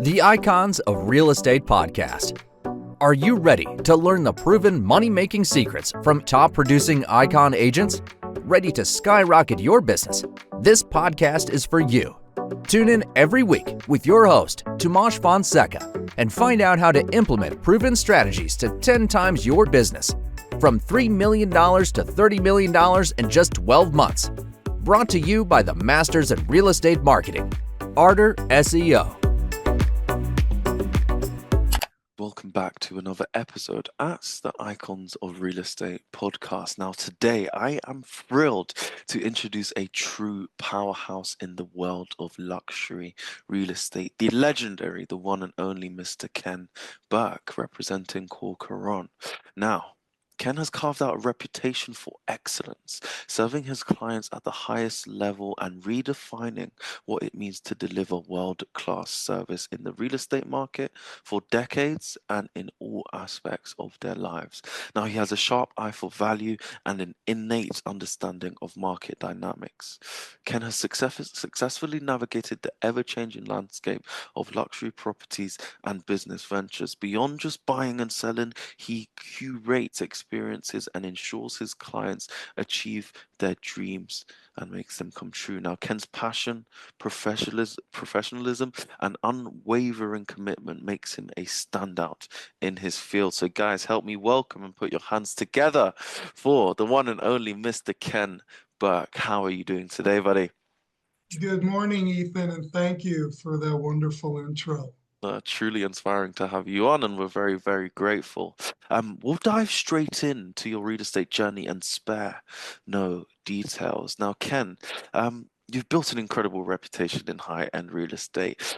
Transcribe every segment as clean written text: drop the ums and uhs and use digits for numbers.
The Icons of Real Estate Podcast. Are you ready to learn the proven money-making secrets from top-producing Icon agents? Ready to skyrocket your business? This podcast is for you. Tune in every week with your host, Tomasz Fonseca, and find out how to implement proven strategies to 10 times your business, from $3 million to $30 million in just 12 months. Brought to you by the Masters in Real Estate Marketing, Arter SEO. Welcome back to another episode at the Icons of Real Estate podcast. Now, today I am thrilled to introduce a true powerhouse in the world of luxury real estate, the legendary, the one and only Mr. Ken Berke, representing Corcoran. Now, Ken has carved out a reputation for excellence, serving his clients at the highest level and redefining what it means to deliver world-class service in the real estate market for decades and in all aspects of their lives. Now, he has a sharp eye for value and an innate understanding of market dynamics. Ken has successfully navigated the ever-changing landscape of luxury properties and business ventures. Beyond just buying and selling, he curates experiences and ensures his clients achieve their dreams and makes them come true. Now, Ken's passion, professionalism, and unwavering commitment makes him a standout in his field. So, guys, help me welcome and put your hands together for the one and only Mr. Ken Berke. How are you doing today, buddy? Good morning, Ethan, and thank you for that wonderful intro. Truly inspiring to have you on, and we're very, very grateful. We'll dive straight into your real estate journey and spare no details. Now, Ken, you've built an incredible reputation in high-end real estate.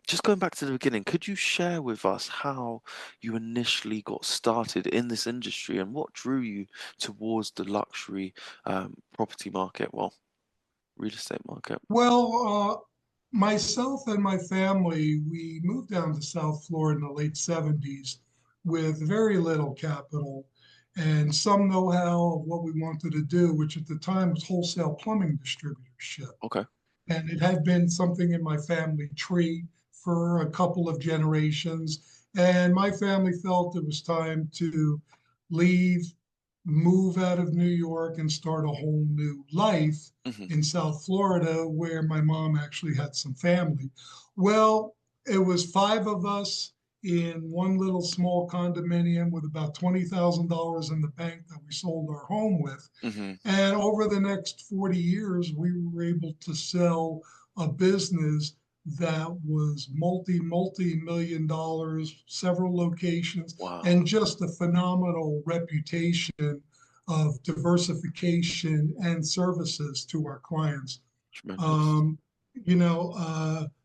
Just going back to the beginning, could you share with us how you initially got started in this industry and what drew you towards the luxury property market, real estate market? Myself and my family, we moved down to South Florida in the late 70s with very little capital and some know-how of what we wanted to do, which at the time was wholesale plumbing distributorship. Okay. And it had been something in my family tree for a couple of generations. And my family felt it was time to leave, move out of New York and start a whole new life in South Florida, where my mom actually had some family. Well, it was 5 of us in one little small condominium with about $20,000 in the bank that we sold our home with. And over the next 40 years, we were able to sell a business that was multi-million dollars, several locations, and just a phenomenal reputation of diversification and services to our clients.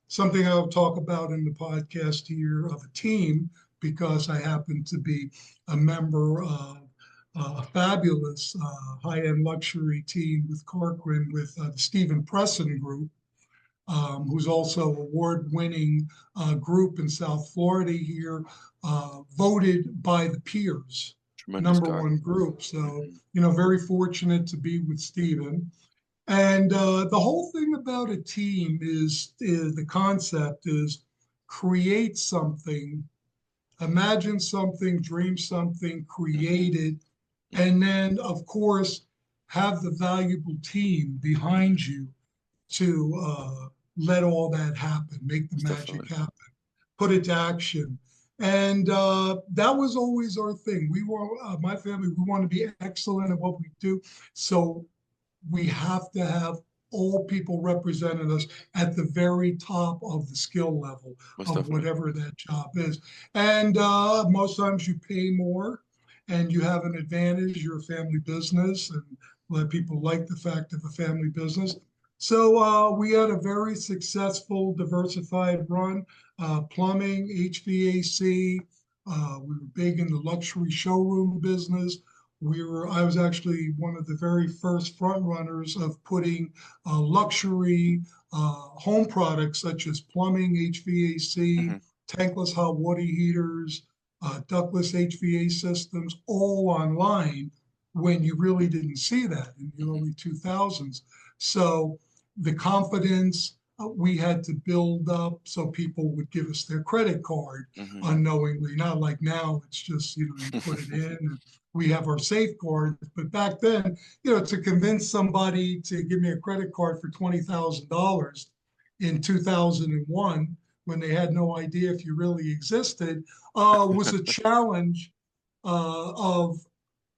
Something I'll talk about in the podcast here of a team, because I happen to be a member of a fabulous high-end luxury team with Corcoran, with the Stephen Presson Group, who's also award-winning group in South Florida here, voted by the peers, #1 group. So, very fortunate to be with Stephen. And the whole thing about a team is the concept is create something, imagine something, dream something, create it, and then, of course, have the valuable team behind you to let all that happen, make the magic happen, put it to action. And that was always our thing. We were, my family, we want to be excellent at what we do. So we have to have all people representing us at the very top of the skill level of whatever that job is. And most times you pay more and you have an advantage. You're a family business, and a lot of people like the fact of a family business. So we had a very successful, diversified run, plumbing, HVAC. We were big in the luxury showroom business. I was actually one of the very first front runners of putting luxury home products such as plumbing, HVAC, tankless hot water heaters, ductless HVAC systems, all online when you really didn't see that in the early 2000s. So the confidence, we had to build up so people would give us their credit card Mm-hmm. unknowingly. Not like now, it's just, you put it in and we have our safeguards. But back then, to convince somebody to give me a credit card for $20,000 in 2001, when they had no idea if you really existed, was a challenge of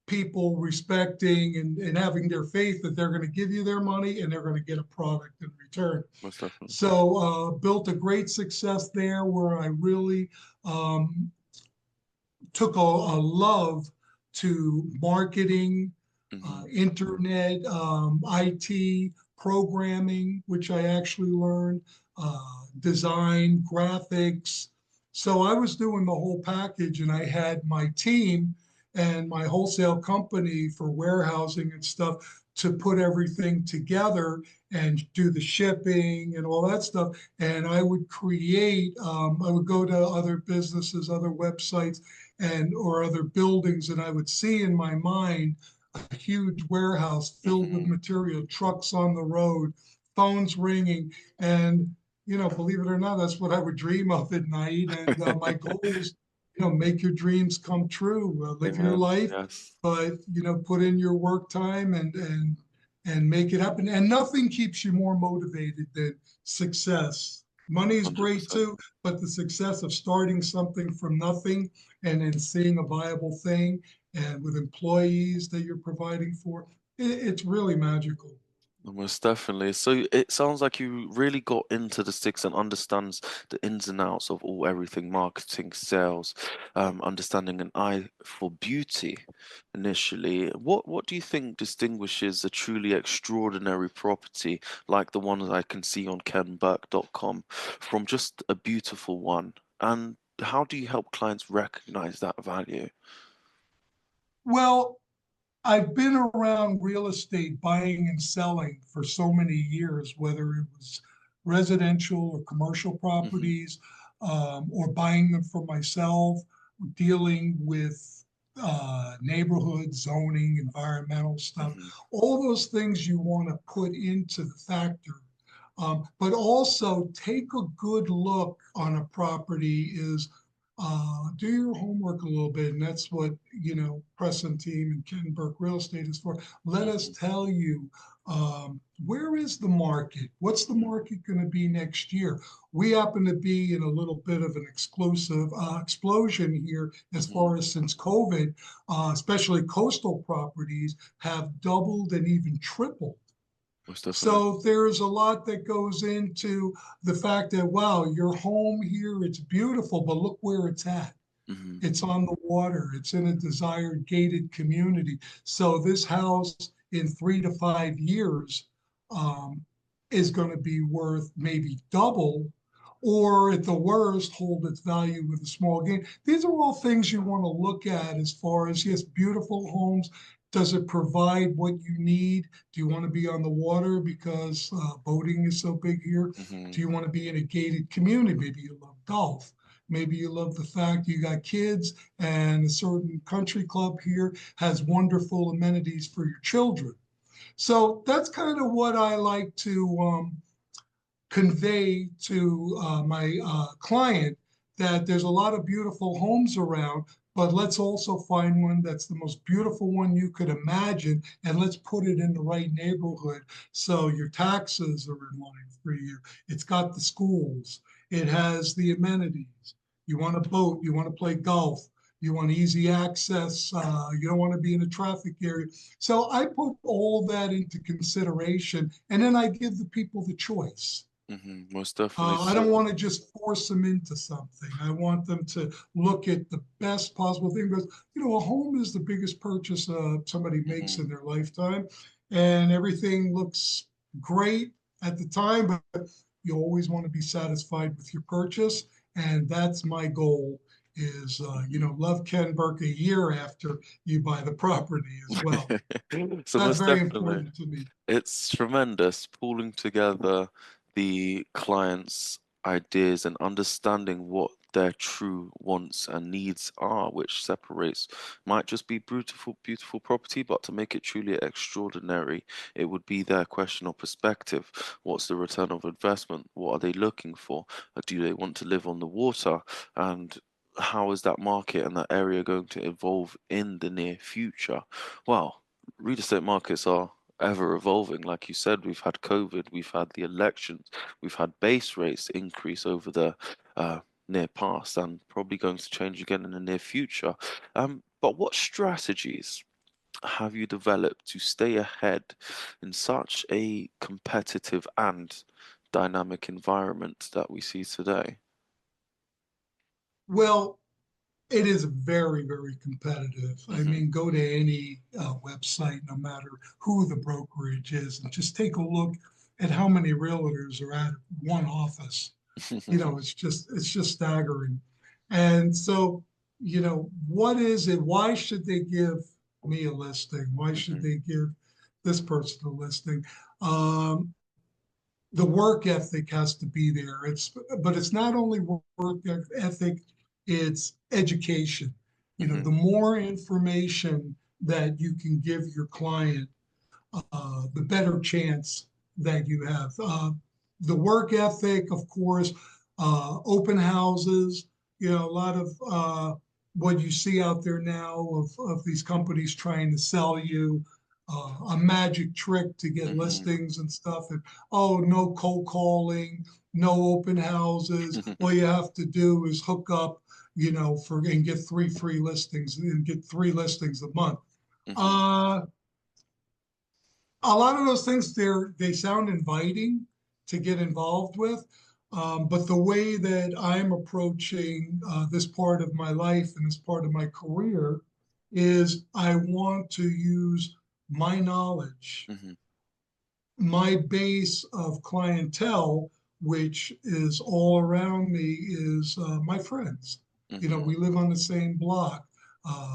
people respecting and having their faith that they're going to give you their money and they're going to get a product in return. Most definitely. So built a great success there where I really took a love to marketing, Mm-hmm. internet, IT, programming, which I actually learned, design, graphics. So I was doing the whole package, and I had my team and my wholesale company for warehousing and stuff to put everything together and do the shipping and all that stuff. And I would I would go to other businesses, other websites, and or other buildings, and I would see in my mind a huge warehouse filled with Mm-hmm. material, trucks on the road, phones ringing, and believe it or not, that's what I would dream of at night. And my goal was, make your dreams come true, live your Amen. life, Yes. but put in your work time and make it happen. And nothing keeps you more motivated than success. Money is great 100%. too, but the success of starting something from nothing and then seeing a viable thing and with employees that you're providing for, it's really magical. Most definitely. So it sounds like you really got into the sticks and understands the ins and outs of all everything marketing, sales, understanding an eye for beauty initially. What do you think distinguishes a truly extraordinary property like the one that I can see on kenberke.com from just a beautiful one? And how do you help clients recognize that value? Well, I've been around real estate buying and selling for so many years, whether it was residential or commercial Hmm. properties, or buying them for myself, dealing with neighborhood zoning, environmental stuff, Hmm. all those things you want to put into the factor. But also take a good look on a property is do your homework a little bit. And that's what, Preston team and Ken Berke Real Estate is for. Let us Hmm. tell you, where is the market? What's the Hmm. market going to be next year? We happen to be in a little bit of an exclusive explosion here as Hmm. far as since COVID, especially coastal properties have doubled and even tripled. Most definitely. So there's a lot that goes into the fact that, wow, your home here, it's beautiful, but look where it's at. Hmm. It's on the water, it's in a desired gated community. So this house in 3 to 5 years um, is going to be worth maybe double, or at the worst, hold its value with a small gain. These are all things you want to look at as far as, yes, beautiful homes. Does it provide what you need? Do you want to be on the water because boating is so big here? Hmm. Do you want to be in a gated community? Maybe you love golf. Maybe you love the fact you got kids and a certain country club here has wonderful amenities for your children. So that's kind of what I like to convey to my client, that there's a lot of beautiful homes around, but let's also find one that's the most beautiful one you could imagine, and let's put it in the right neighborhood so your taxes are in line for you. It's got the schools, it has the amenities. You want to boat, you want to play golf, you want easy access, you don't want to be in a traffic area. So I put all that into consideration, and then I give the people the choice. Most definitely. I don't So, want to just force them into something. I want them to look at the best possible thing, because, a home is the biggest purchase somebody makes mhm, in their lifetime, and everything looks great at the time, but you always want to be satisfied with your purchase. And that's my goal is, mhm. love Ken Burke a year after you buy the property as well. So That's most very definitely, important to me. it's tremendous pulling together the client's ideas and understanding what their true wants and needs are, which separates might just be beautiful property, but to make it truly extraordinary, it would be their question or perspective. What's the return of investment? What are they looking for? Do they want to live on the water? And how is that market and that area going to evolve in the near future? Well, real estate markets are ever evolving. Like you said, we've had COVID, we've had the elections, we've had base rates increase over the near past, and probably going to change again in the near future. But what strategies have you developed to stay ahead in such a competitive and dynamic environment that we see today? Well, it is very, very competitive. I Hmm. mean, go to any website, no matter who the brokerage is, and just take a look at how many realtors are at one office. It's just staggering. And so, what is it? Why should they give me a listing? Why should Hmm. they give this person a listing? Um, the work ethic has to be there. But it's not only work ethic, it's education. Hmm. The more information that you can give your client, the better chance that you have. The work ethic, of course, open houses, a lot of what you see out there now of these companies trying to sell you a magic trick to get Hmm. listings and stuff. And oh, no cold calling, no open houses. All you have to do is hook up, and get three free listings and get three listings a month. Hmm. Uh, a lot of those things they sound inviting to get involved with, but the way that I'm approaching this part of my life and this part of my career is I want to use my knowledge, Hmm. my base of clientele, which is all around me, is my friends. Hmm. We live on the same block.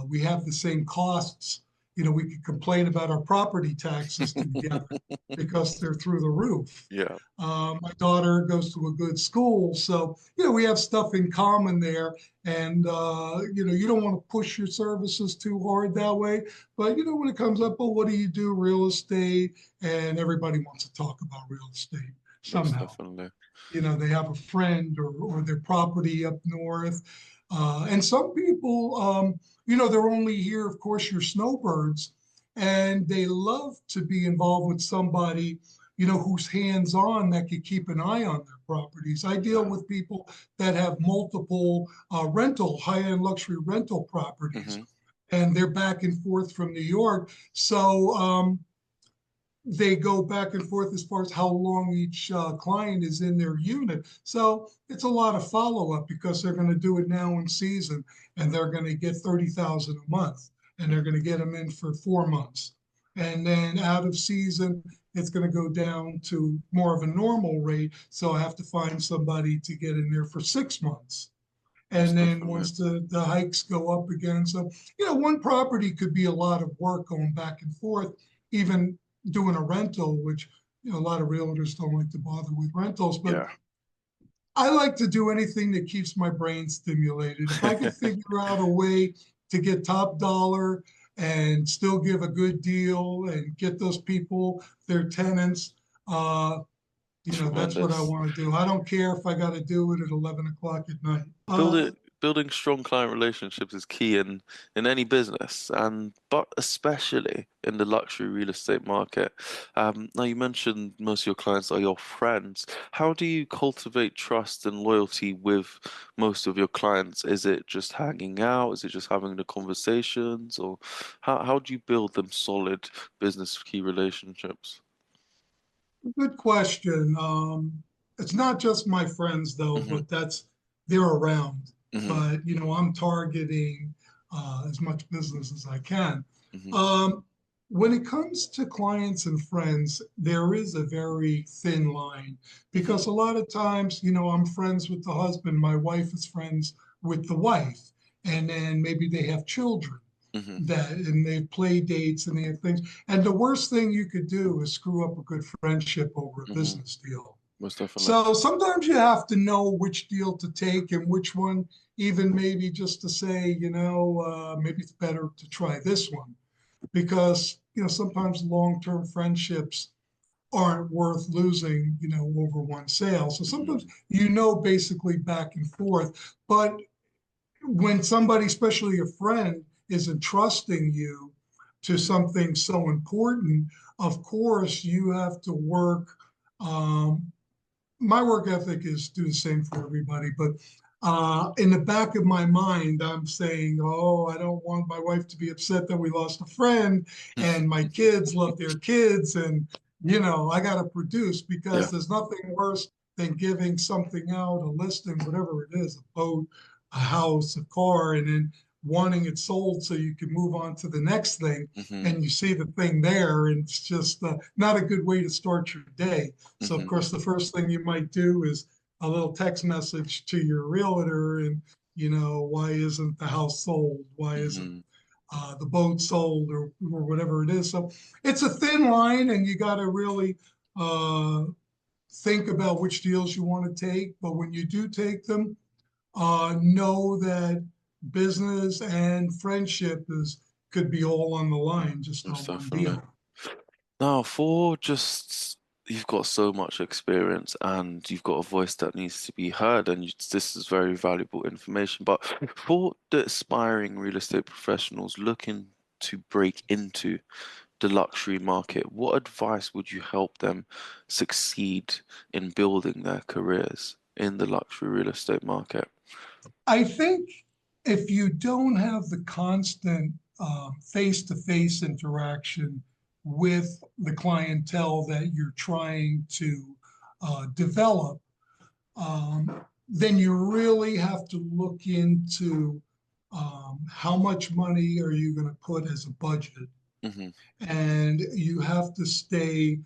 We have the same costs. We could complain about our property taxes together because they're through the roof. Yeah. My daughter goes to a good school, so we have stuff in common there. And you don't want to push your services too hard that way. But when it comes up, well, what do you do? Real estate, and everybody wants to talk about real estate Most somehow. definitely. They have a friend or their property up north. And some people, they're only here, of course, your snowbirds, and they love to be involved with somebody, who's hands-on that could keep an eye on their properties. I deal Yeah. with people that have multiple high-end luxury rental properties, Hmm. and they're back and forth from New York. So they go back and forth as far as how long each client is in their unit. So it's a lot of follow up because they're going to do it now in season, and they're going to get 30,000 a month, and they're going to get them in for 4 months. And then out of season, it's going to go down to more of a normal rate. So I have to find somebody to get in there for 6 months. And Most then definitely. once the hikes go up again. So, one property could be a lot of work going back and forth, even doing a rental, which, a lot of realtors don't like to bother with rentals. But Yeah. I like to do anything that keeps my brain stimulated. If I could figure out a way to get top dollar and still give a good deal and get those people their tenants, that's what I Tremendous. want to do. I don't care if I got to do it at 11 o'clock at night. Building strong client relationships is key in any business, and but especially in the luxury real estate market. Now you mentioned most of your clients are your friends. How do you cultivate trust and loyalty with most of your clients? Is it just hanging out? Is it just having the conversations, or how do you build them solid business key relationships? Good question. It's not just my friends though, Hmm. but they're around. Hmm. But I'm targeting as much business as I can. Hmm. Um, when it comes to clients and friends, there is a very thin line Hmm. because a lot of times, I'm friends with the husband, my wife is friends with the wife, and then maybe they have children Hmm. and they have play dates and they have things. And the worst thing you could do is screw up a good friendship over a Hmm. business deal. Most definitely. So sometimes you have to know which deal to take and which one, even maybe just to say, maybe it's better to try this one because, sometimes long-term friendships aren't worth losing, over one sale. So sometimes, Mhm. basically back and forth. But when somebody, especially a friend, is entrusting you to something so important, of course, you have to work. Um, my work ethic is do the same for everybody, but in the back of my mind, I'm saying, oh, I don't want my wife to be upset that we lost a friend, and my kids love their kids, and I got to produce Yeah. because there's nothing worse than giving something out, a listing, whatever it is, a boat, a house, a car, and then wanting it sold so you can move on to the next thing, Mhm. and you see the thing there, and it's just not a good way to start your day. So of Mhm. course, the first thing you might do is a little text message to your realtor and, why isn't the house sold? Why isn't Mhm. the boat sold or whatever it is? So it's a thin line and you got to really think about which deals you want to take. But when you do take them, know that business and friendship could be all on the line just Most on one definitely. deal. Now, for just you've got so much experience and you've got a voice that needs to be heard, and this is very valuable information. But for the aspiring real estate professionals looking to break into the luxury market, what advice would you help them succeed in building their careers in the luxury real estate market? I think if you don't have the constant face-to-face interaction with the clientele that you're trying to develop, then you really have to look into how much money are you going to put as a budget, Mm-hmm. and you have to stay.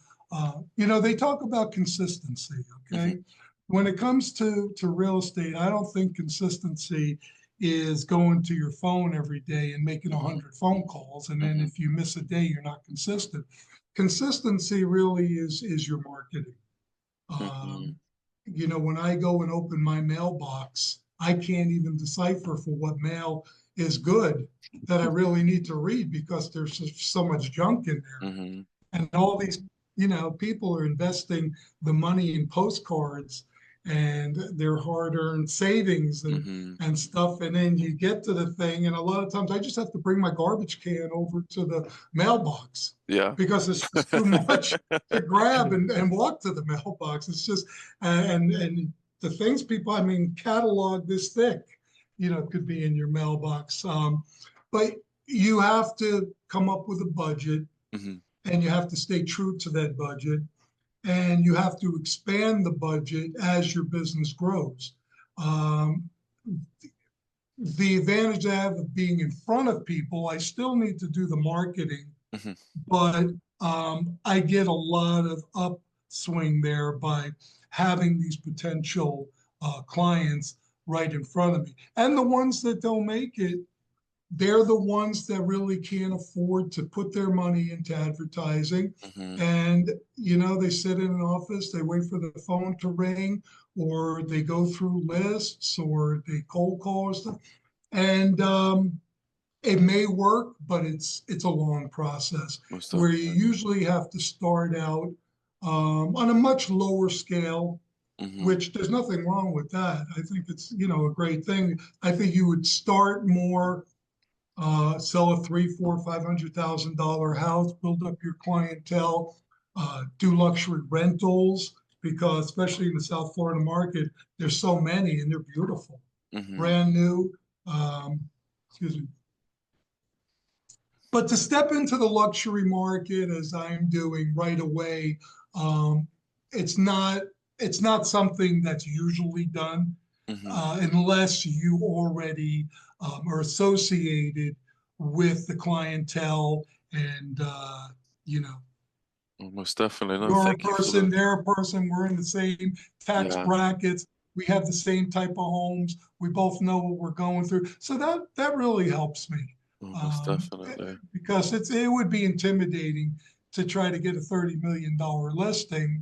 They talk about consistency. Mm-hmm. Okay, when it comes to real estate, I don't think consistency is going to your phone every day and making a Mm-hmm. hundred phone calls, and then Mm-hmm. if you miss a day, you're not consistent. Consistency really is your marketing. Mm-hmm. Um, when I go and open my mailbox, I can't even decipher for what mail is good that I really need to read because there's so much junk in there. Mm-hmm. And all these, people are investing the money in postcards and their hard-earned savings and Mm-hmm. and stuff. And then you get to the thing, and a lot of times I just have to bring my garbage can over to the mailbox Yeah. because it's just too much to grab and walk to the mailbox. It's just and the things people, I mean, catalog this thick, could be in your mailbox. But you have to come up with a budget Mm-hmm. and you have to stay true to that budget and you have to expand the budget as your business grows. Um, the advantage I have of being in front of people, I still need to do the marketing, Mm-hmm. but I get a lot of upswing there by having these potential clients right in front of me. And the ones that don't make it, they're the ones that really can't afford to put their money into advertising. Mm-hmm. And, they sit in an office, they wait for the phone to ring, or they go through lists, or they cold call or stuff. And it may work, but it's a long process Most where you definitely. usually have to start out on a much lower scale, Mm-hmm. which there's nothing wrong with that. I think it's, a great thing. I think you would start more, sell a three, four, $500,000 house, build up your clientele, do luxury rentals because especially in the South Florida market, there's so many and they're beautiful, Mm-hmm. brand new. Um, excuse me. But to step into the luxury market as I'm doing right away, um, it's not it's not something that's usually done Mm-hmm. unless you already are associated with the clientele and you know Most definitely. No, you're a thank you for the person, they're a person, we're in the same tax yeah. brackets, we have the same type of homes, we both know what we're going through. So that really helps me. Most Um, definitely. because it would be intimidating to try to get a $30 million listing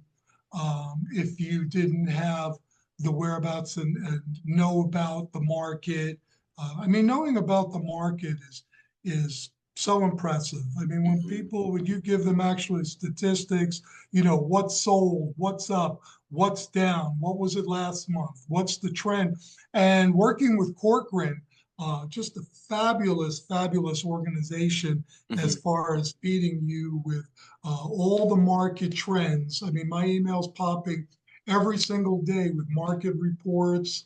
if you didn't have the whereabouts and know about the market. I mean, knowing about the market is so impressive. I mean, when you give them actually statistics, what's sold, what's up, what's down, what was it last month, what's the trend, and working with Corcoran, just a fabulous, fabulous organization as far as feeding you with all the market trends. I mean, my email's popping every single day with market reports,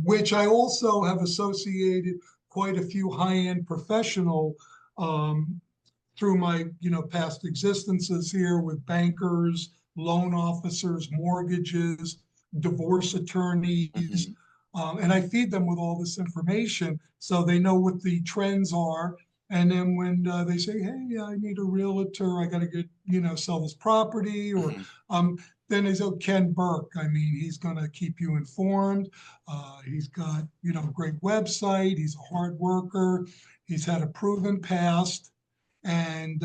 which I also have associated quite a few high-end professional um, through my past existences here with bankers, loan officers, mortgages, divorce attorneys, hmm and I feed them with all this information so they know what the trends are. And then when they say, "Hey, I need a realtor, I got to get sell this property," or hmm um, then they say, "Oh, Ken Berke. I mean, he's going to keep you informed. He's got a great website. He's a hard worker. He's had a proven past." And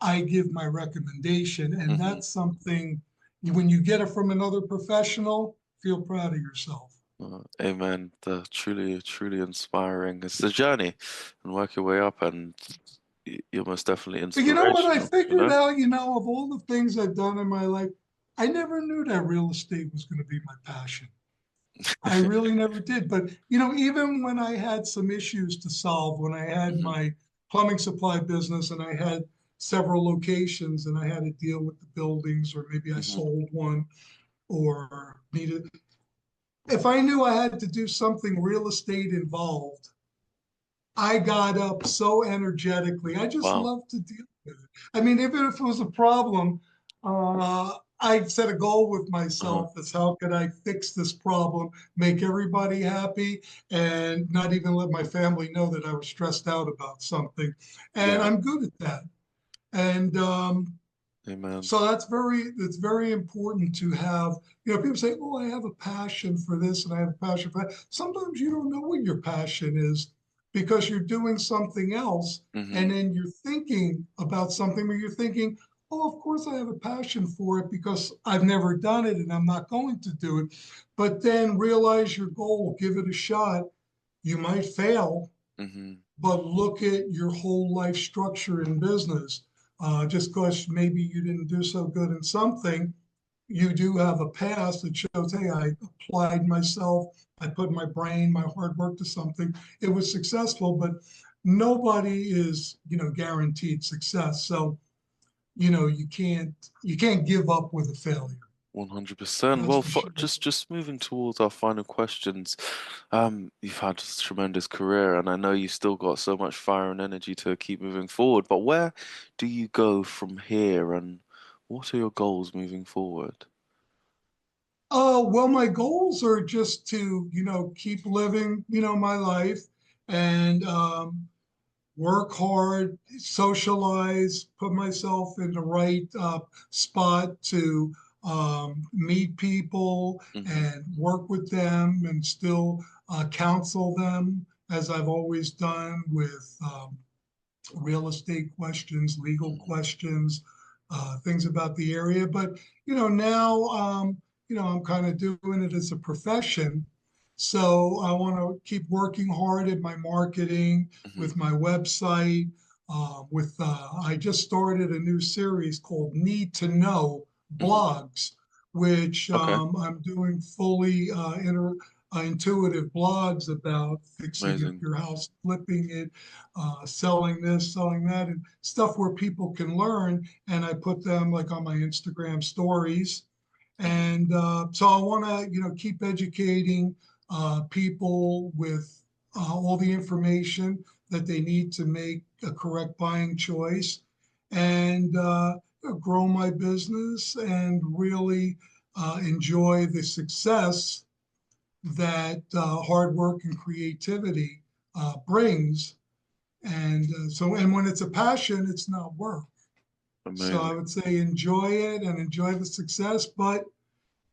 I give my recommendation. And hmm that's something when you get it from another professional, feel proud of yourself. Amen. The truly, truly inspiring. It's the journey and work your way up, and you're most definitely But you know what I inspirational, you figured know? out, of all the things I've done in my life, I never knew that real estate was going to be my passion. I really never did. But, even when I had some issues to solve, when I had hmm my plumbing supply business and I had several locations and I had to deal with the buildings, or maybe I hmm sold one or needed, if I knew I had to do something real estate involved, I got up so energetically. I just Wow. love to deal with it. I mean, even if it was a problem, I set a goal with Uh-huh. myself as how could I fix this problem, make everybody happy, and not even let my family know that I was stressed out about something. And Yeah. I'm good at that. And Amen. so it's very important to have, people say, "Oh, I have a passion for this and I have a passion for that." Sometimes you don't know what your passion is because you're doing something else and hmm then you're thinking about something where you're thinking, "Oh, of course I have a passion for it because I've never done it and I'm not going to do it." But then realize your goal, give it a shot. You might fail, hmm but look at your whole life structure in business. Just because maybe you didn't do so good in something, you do have a past that shows, hey, I applied myself, I put my brain, my hard work to something. It was successful, but nobody is, guaranteed success. So, you can't give up with a failure. 100%. That's Well, for sure. just moving towards our final questions. You've had a tremendous career, and I know you still got so much fire and energy to keep moving forward. But where do you go from here, and what are your goals moving forward? Well, my goals are just to, keep living, my life and work hard, socialize, put myself in the right spot to meet people hmm and work with them and still counsel them as I've always done with real estate questions, legal hmm questions, things about the area. But now I'm kind of doing it as a profession. So I want to keep working hard at my marketing hmm with my website. I just started a new series called Need to Know hmm Blogs, which Okay, I'm doing fully intuitive blogs about fixing up amazing. your house, flipping it, selling this, selling that, and stuff where people can learn. And I put them like on my Instagram stories. hmm And so I want to, keep educating people with all the information that they need to make a correct buying choice and grow my business and really enjoy the success that hard work and creativity brings. And when it's a passion, it's not work. So I Amazing. would say enjoy it and enjoy the success, but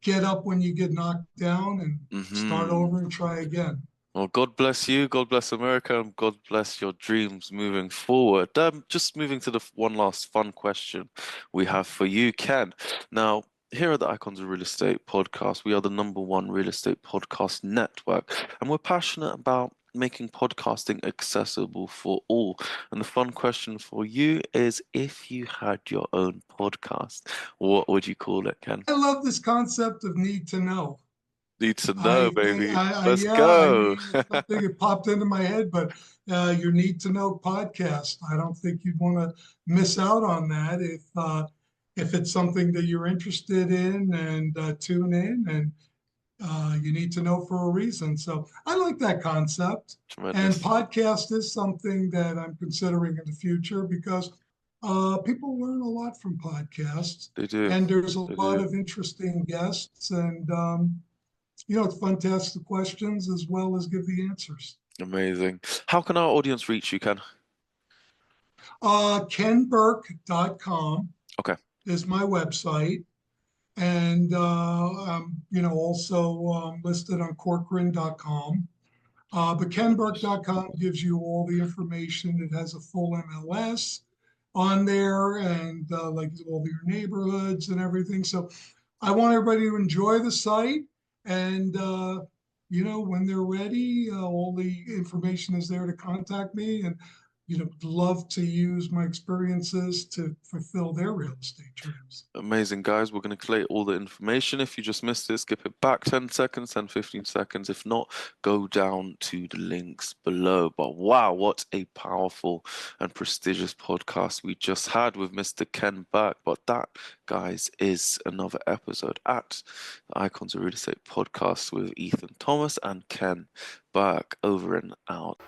get up when you get knocked down and start hmm over and try again. Well, God bless you, God bless America, and God bless your dreams moving forward. Just moving to the one last fun question we have for you, Ken. Now, Here at the Icons of Real Estate podcast, we are the #1 real estate podcast network, and we're passionate about making podcasting accessible for all. And the fun question for you is, if you had your own podcast, what would you call it, Ken? I love this concept of need to know. Need to know, baby. Let's Yeah, I go. mean, it's something that popped into my head, but your need to know podcast. I don't think you'd want to miss out on that if it's something that you're interested in and tune in and you need to know for a reason. So I like that concept. And Tremendous. podcast is something that I'm considering in the future because people learn a lot from podcasts, They do. and there's a They lot do. of interesting guests, and it's fun to ask the questions as well as give the answers. Amazing. How can our audience reach you, Ken? KenBerke.com Okay. is my website. And, also listed on Corcoran.com. But KenBerke.com gives you all the information. It has a full MLS on there and like all your neighborhoods and everything. So I want everybody to enjoy the site. And, when they're ready, all the information is there to contact me. And, love to use my experiences to fulfill their real estate dreams. Amazing, guys. We're going to collate all the information. If you just missed it, skip it back 10 seconds, 10, 15 seconds. If not, go down to the links below. But wow, what a powerful and prestigious podcast we just had with Mr. Ken Berke. But that, guys, is another episode at the Icons of Real Estate podcast with Ethan Thomas and Ken Berke. Over and out.